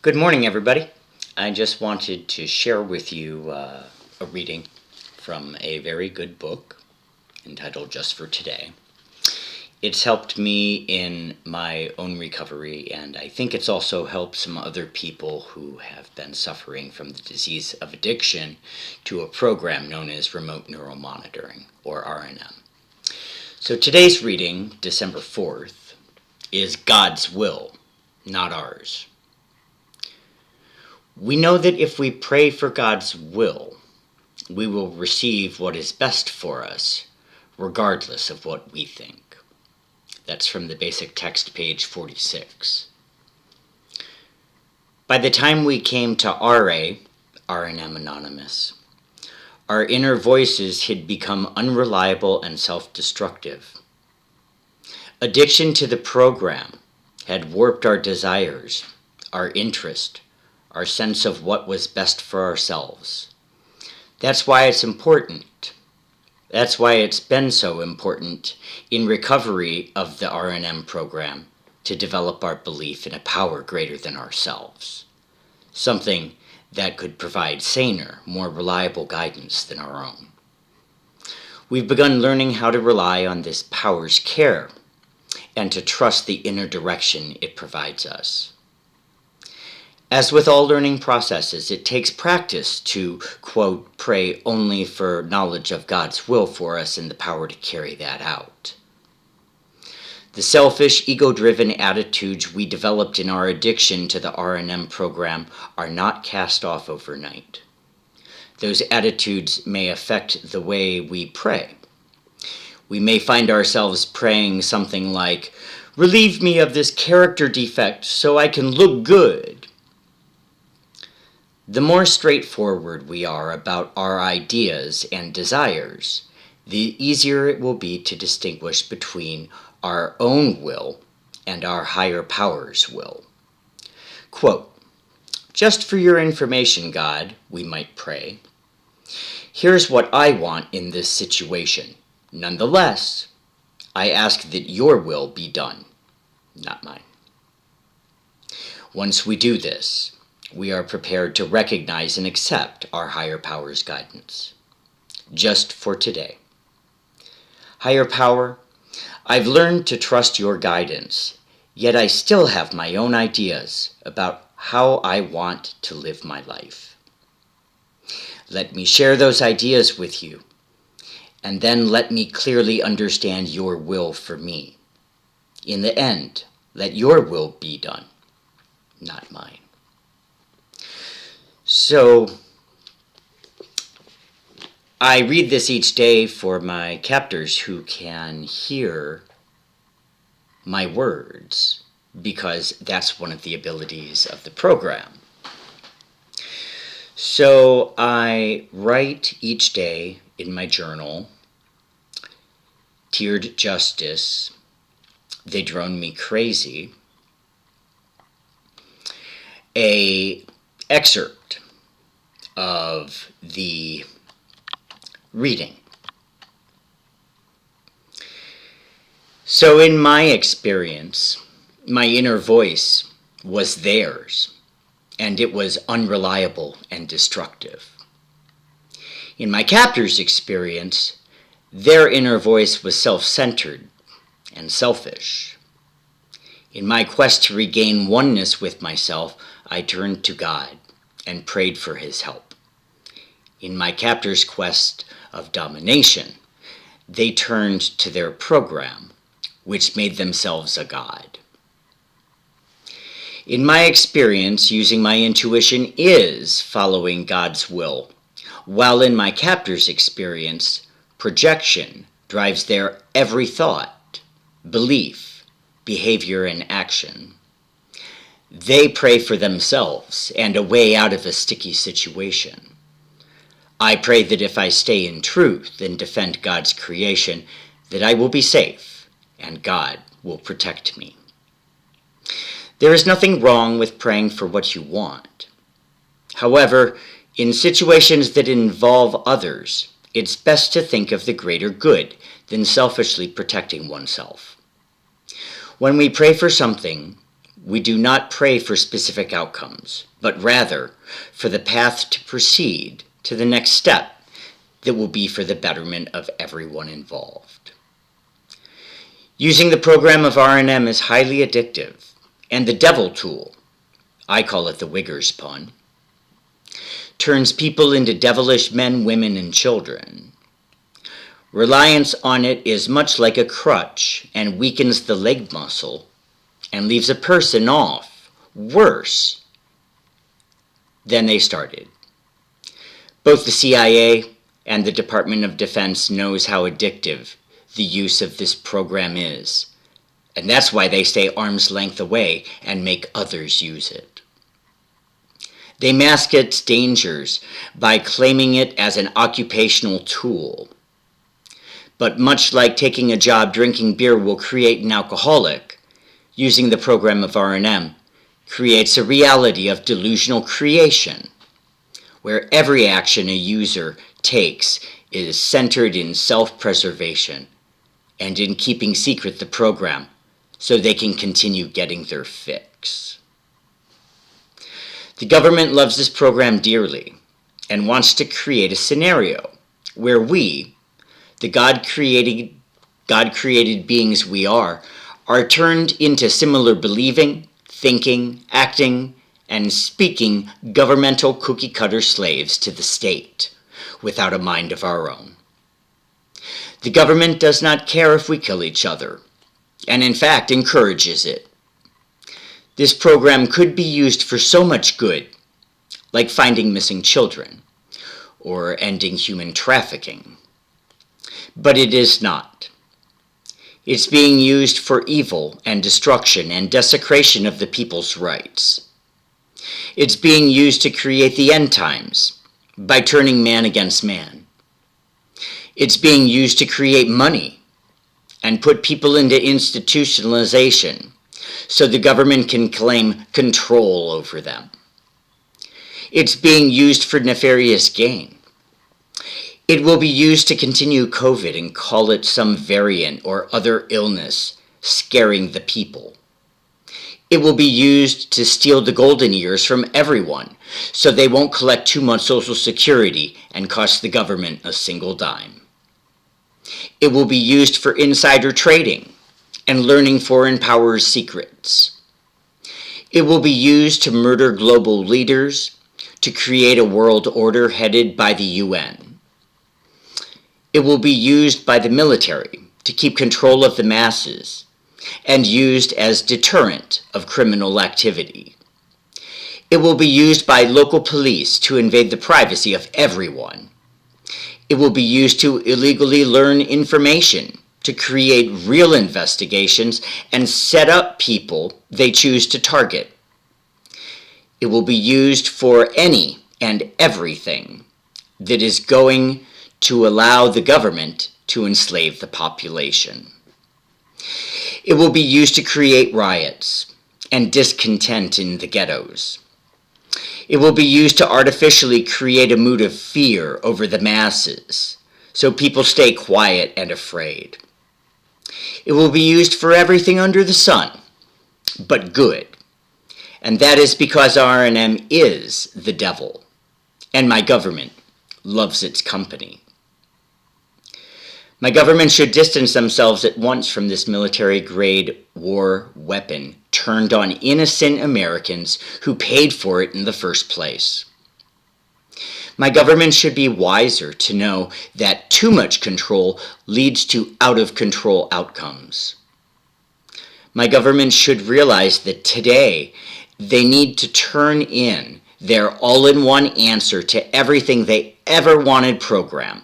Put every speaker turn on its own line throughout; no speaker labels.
Good morning, everybody. I just wanted to share with you a reading from a very good book entitled Just for Today. It's helped me in my own recovery, and I think it's also helped some other people who have been suffering from the disease of addiction to a program known as remote neural monitoring, or RNM. So today's reading, December 4th, is God's will, not ours. We know that if we pray for God's will, we will receive what is best for us, regardless of what we think. That's from the basic text, page 46. By the time we came to RNM Anonymous, our inner voices had become unreliable and self-destructive. Addiction to the program had warped our desires, our interest, our sense of what was best for ourselves. That's why it's important. That's why it's been so important in recovery of the RNM program to develop our belief in a power greater than ourselves, something that could provide saner, more reliable guidance than our own. We've begun learning how to rely on this power's care and to trust the inner direction it provides us. As with all learning processes, it takes practice to, quote, pray only for knowledge of God's will for us and the power to carry that out. The selfish, ego-driven attitudes we developed in our addiction to the RNM program are not cast off overnight. Those attitudes may affect the way we pray. We may find ourselves praying something like, "Relieve me of this character defect so I can look good." The more straightforward we are about our ideas and desires, the easier it will be to distinguish between our own will and our higher power's will. Quote, "Just for your information, God," we might pray, "here's what I want in this situation. Nonetheless, I ask that your will be done, not mine." Once we do this, we are prepared to recognize and accept our higher power's guidance. Just for today. Higher power, I've learned to trust your guidance, yet I still have my own ideas about how I want to live my life. Let me share those ideas with you, and then let me clearly understand your will for me. In the end, let your will be done, not mine. So, I read this each day for my captors who can hear my words, because that's one of the abilities of the program. So I write each day in my journal, "Tiered justice, they drone me crazy," a excerpt of the reading. So in my experience, my inner voice was theirs, and it was unreliable and destructive. In my captor's experience, their inner voice was self-centered and selfish. In my quest to regain oneness with myself, I turned to God and prayed for his help. In my captor's quest of domination, they turned to their program, which made themselves a god. In my experience, using my intuition is following God's will, while in my captor's experience, projection drives their every thought, belief, behavior, and action. They pray for themselves and a way out of a sticky situation. I pray that if I stay in truth and defend God's creation, that I will be safe and God will protect me. There is nothing wrong with praying for what you want. However, in situations that involve others, it's best to think of the greater good than selfishly protecting oneself. When we pray for something, we do not pray for specific outcomes, but rather for the path to proceed to the next step that will be for the betterment of everyone involved. Using the program of RNM is highly addictive, and the devil tool, I call it the Wiggers pun, turns people into devilish men, women, and children. Reliance on it is much like a crutch and weakens the leg muscle and leaves a person off worse than they started. Both the CIA and the Department of Defense knows how addictive the use of this program is, and that's why they stay arm's length away and make others use it. They mask its dangers by claiming it as an occupational tool. But much like taking a job drinking beer will create an alcoholic, using the program of RNM creates a reality of delusional creation, where every action a user takes is centered in self-preservation and in keeping secret the program so they can continue getting their fix. The government loves this program dearly and wants to create a scenario where we, the God-created beings we are turned into similar believing, thinking, acting, and speaking governmental cookie-cutter slaves to the state without a mind of our own. The government does not care if we kill each other, and in fact encourages it. This program could be used for so much good, like finding missing children, or ending human trafficking. But it is not. It's being used for evil and destruction and desecration of the people's rights. It's being used to create the end times by turning man against man. It's being used to create money and put people into institutionalization so the government can claim control over them. It's being used for nefarious gain. It will be used to continue COVID and call it some variant or other illness scaring the people. It will be used to steal the golden years from everyone so they won't collect 2 months Social Security and cost the government a single dime. It will be used for insider trading and learning foreign powers' secrets. It will be used to murder global leaders, to create a world order headed by the UN. It will be used by the military to keep control of the masses and used as deterrent of criminal activity. It will be used by local police to invade the privacy of everyone. It will be used to illegally learn information, to create real investigations and set up people they choose to target. It will be used for any and everything that is going to allow the government to enslave the population. It will be used to create riots and discontent in the ghettos. It will be used to artificially create a mood of fear over the masses, so people stay quiet and afraid. It will be used for everything under the sun, but good. And that is because RNM is the devil, and my government loves its company. My government should distance themselves at once from this military-grade war weapon turned on innocent Americans who paid for it in the first place. My government should be wiser to know that too much control leads to out-of-control outcomes. My government should realize that today they need to turn in their all-in-one answer to everything they ever wanted programmed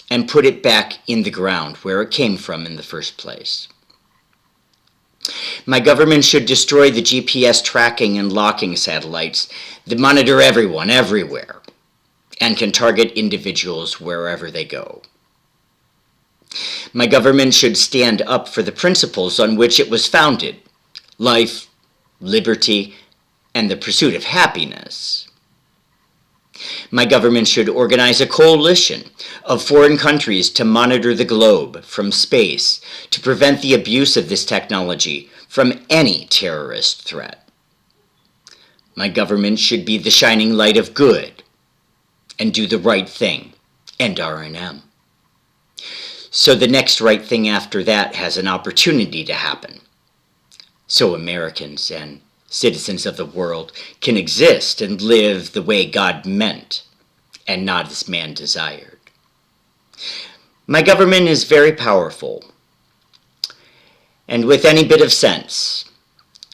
and put it back in the ground where it came from in the first place. My government should destroy the GPS tracking and locking satellites that monitor everyone, everywhere, and can target individuals wherever they go. My government should stand up for the principles on which it was founded: life, liberty, and the pursuit of happiness. My government should organize a coalition of foreign countries to monitor the globe from space to prevent the abuse of this technology from any terrorist threat. My government should be the shining light of good and do the right thing, and RNM. So the next right thing after that has an opportunity to happen. So Americans and citizens of the world can exist and live the way God meant and not as man desired. My government is very powerful, and with any bit of sense,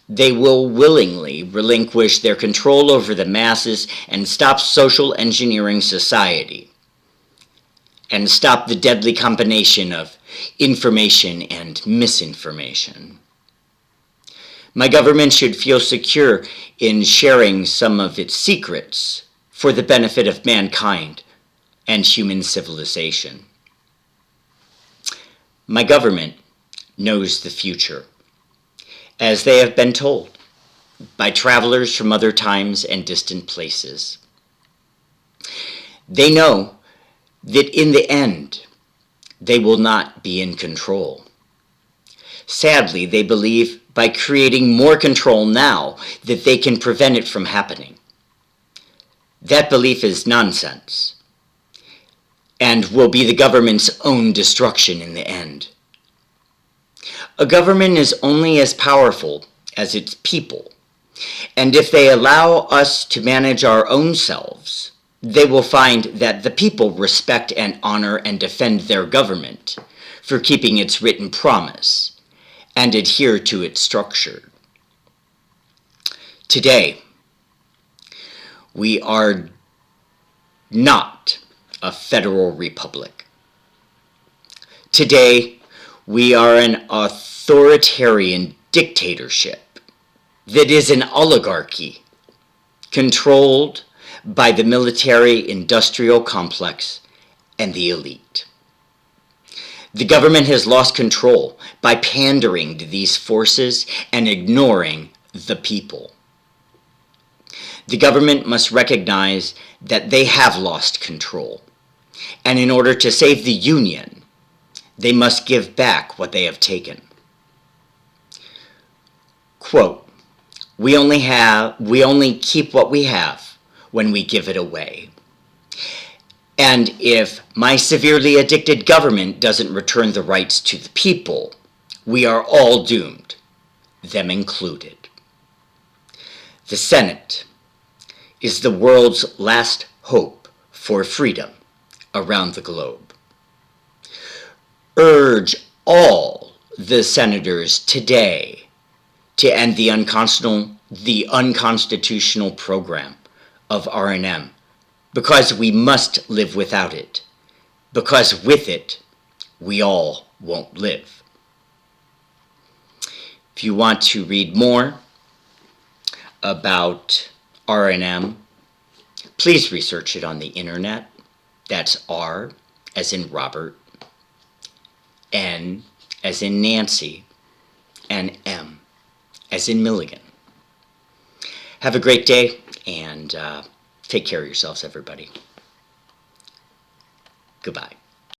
they will willingly relinquish their control over the masses and stop social engineering society, and stop the deadly combination of information and misinformation. My government should feel secure in sharing some of its secrets for the benefit of mankind and human civilization. My government knows the future, as they have been told by travelers from other times and distant places. They know that in the end, they will not be in control. Sadly, they believe by creating more control now that they can prevent it from happening. That belief is nonsense and will be the government's own destruction in the end. A government is only as powerful as its people, and if they allow us to manage our own selves, they will find that the people respect and honor and defend their government for keeping its written promise and adhere to its structure. Today, we are not a federal republic. Today, we are an authoritarian dictatorship that is an oligarchy controlled by the military-industrial complex and the elite. The government has lost control by pandering to these forces and ignoring the people. The government must recognize that they have lost control, and in order to save the Union, they must give back what they have taken. Quote, we only keep what we have when we give it away. And if my severely addicted government doesn't return the rights to the people, we are all doomed, them included. The Senate is the world's last hope for freedom around the globe. Urge all the senators today to end the unconstitutional program of RNM, because we must live without it, because with it, we all won't live. If you want to read more about RNM, please research it on the internet. That's R as in Robert, N as in Nancy, and M as in Milligan. Have a great day, and take care of yourselves, everybody. Goodbye.